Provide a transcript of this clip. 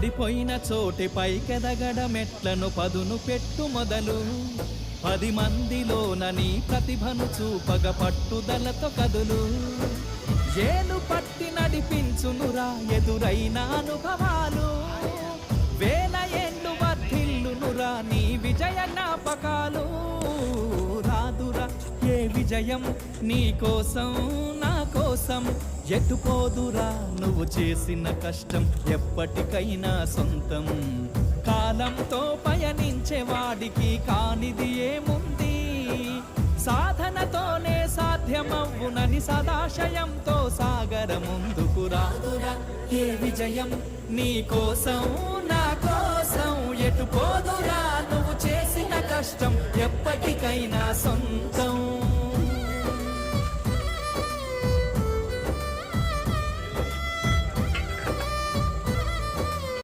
పడిపోయిన చోటి పైకెదగడ మెట్లను పదును పెట్టు మొదలు 10 మందిలోన నీ ప్రతిభను చూపగ పట్టుదలతో కదులు ఏలు పట్టి నడిపించునురా ఎదురైన అనుభవాలు వేల ఏళ్ళు వర్ధిల్లునురా నీ విజయ జ్ఞాపకాలు రాదురా ఏ విజయం నీ కోసం నా కోసం ఎటుపోదురా నువ్వు చేసిన కష్టం ఎప్పటికైనా సొంతం కాలంతో పయనించే వాడికి కానిది ఏముంది సాధనతోనే సాధ్యమవునని సదాశయంతో సాగర ముందుకు రాదురా ఏ విజయం నీ కోసం నా కోసం ఎటుపోదురా నువ్వు చేసిన కష్టం ఎప్పటికైనా సొంతం